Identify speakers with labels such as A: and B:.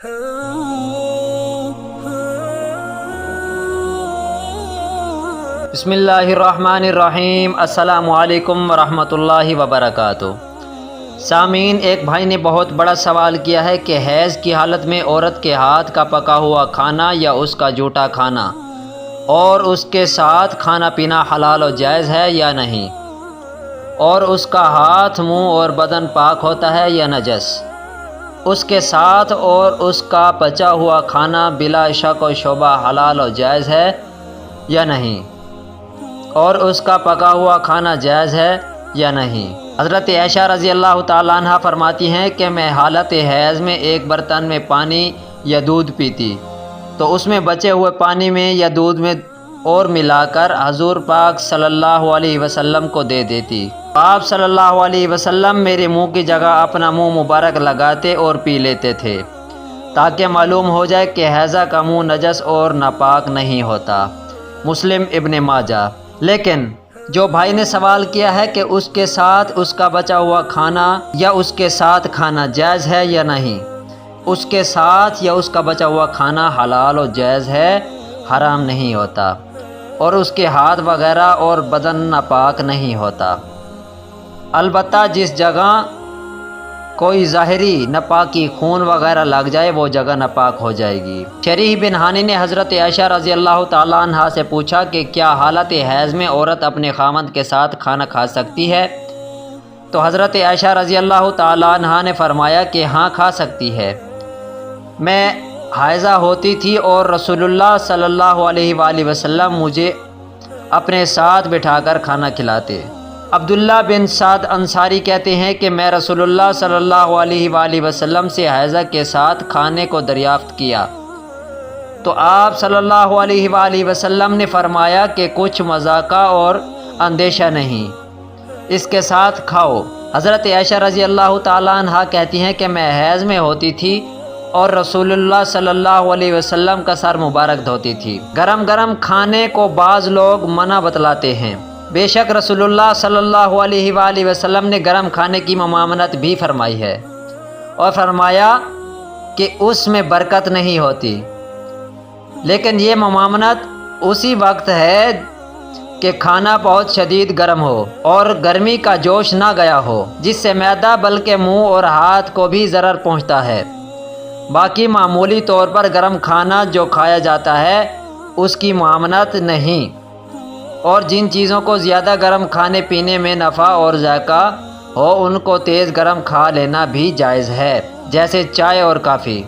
A: بسم اللہ الرحمن الرحیم۔ السلام علیکم ورحمۃ اللہ وبرکاتہ۔ سامعین، ایک بھائی نے بہت بڑا سوال کیا ہے کہ حیض کی حالت میں عورت کے ہاتھ کا پکا ہوا کھانا یا اس کا جھوٹا کھانا اور اس کے ساتھ کھانا پینا حلال و جائز ہے یا نہیں، اور اس کا ہاتھ، منہ اور بدن پاک ہوتا ہے یا نجس، اس کے ساتھ اور اس کا پچا ہوا کھانا بلا شک و شبہ حلال و جائز ہے یا نہیں، اور اس کا پکا ہوا کھانا جائز ہے یا نہیں۔ حضرت عائشہ رضی اللہ تعالیٰ عنہ فرماتی ہیں کہ میں حالت حیض میں ایک برتن میں پانی یا دودھ پیتی تو اس میں بچے ہوئے پانی میں یا دودھ میں اور ملا کر حضور پاک صلی اللہ علیہ وسلم کو دے دیتی۔ آپ صلی اللہ علیہ وسلم میرے منہ کی جگہ اپنا منہ مبارک لگاتے اور پی لیتے تھے تاکہ معلوم ہو جائے کہ حیضہ کا منہ نجس اور ناپاک نہیں ہوتا۔ مسلم ابن ماجہ۔ لیکن جو بھائی نے سوال کیا ہے کہ اس کے ساتھ اس کا بچا ہوا کھانا یا اس کے ساتھ کھانا جائز ہے یا نہیں، اس کے ساتھ یا اس کا بچا ہوا کھانا حلال و جائز ہے، حرام نہیں ہوتا، اور اس کے ہاتھ وغیرہ اور بدن ناپاک نہیں ہوتا۔ البتہ جس جگہ کوئی ظاہری ناپاکی، خون وغیرہ لگ جائے، وہ جگہ ناپاک ہو جائے گی۔ شریح بن ہانی نے حضرت عائشہ رضی اللہ تعالیٰ عنہ سے پوچھا کہ کیا حالت حیض میں عورت اپنے خامند کے ساتھ کھانا کھا سکتی ہے؟ تو حضرت عائشہ رضی اللہ تعالیٰ عنہ نے فرمایا کہ ہاں، کھا سکتی ہے۔ میں حائضہ ہوتی تھی اور رسول اللہ صلی اللہ علیہ وآلہ وسلم مجھے اپنے ساتھ بٹھا کر کھانا کھلاتے۔ عبداللہ بن سعد انصاری کہتے ہیں کہ میں رسول اللہ صلی اللہ علیہ وآلہ وسلم سے حائضہ کے ساتھ کھانے کو دریافت کیا تو آپ صلی اللہ علیہ وآلہ وسلم نے فرمایا کہ کچھ مذاقہ اور اندیشہ نہیں، اس کے ساتھ کھاؤ۔ حضرت عائشہ رضی اللہ تعالیٰ عنہ کہتی ہیں کہ میں حیض میں ہوتی تھی اور رسول اللہ صلی اللہ علیہ وسلم کا سر مبارک دھوتی تھی۔ گرم گرم کھانے کو بعض لوگ منع بتلاتے ہیں، بے شک رسول اللہ صلی اللہ علیہ وآلہ وسلم نے گرم کھانے کی ممانعت بھی فرمائی ہے اور فرمایا کہ اس میں برکت نہیں ہوتی، لیکن یہ ممانعت اسی وقت ہے کہ کھانا بہت شدید گرم ہو اور گرمی کا جوش نہ گیا ہو، جس سے معدہ بلکہ منہ اور ہاتھ کو بھی ضرر پہنچتا ہے۔ باقی معمولی طور پر گرم کھانا جو کھایا جاتا ہے اس کی ممانعت نہیں، اور جن چیزوں کو زیادہ گرم کھانے پینے میں نفع اور ذائقہ ہو ان کو تیز گرم کھا لینا بھی جائز ہے، جیسے چائے اور کافی۔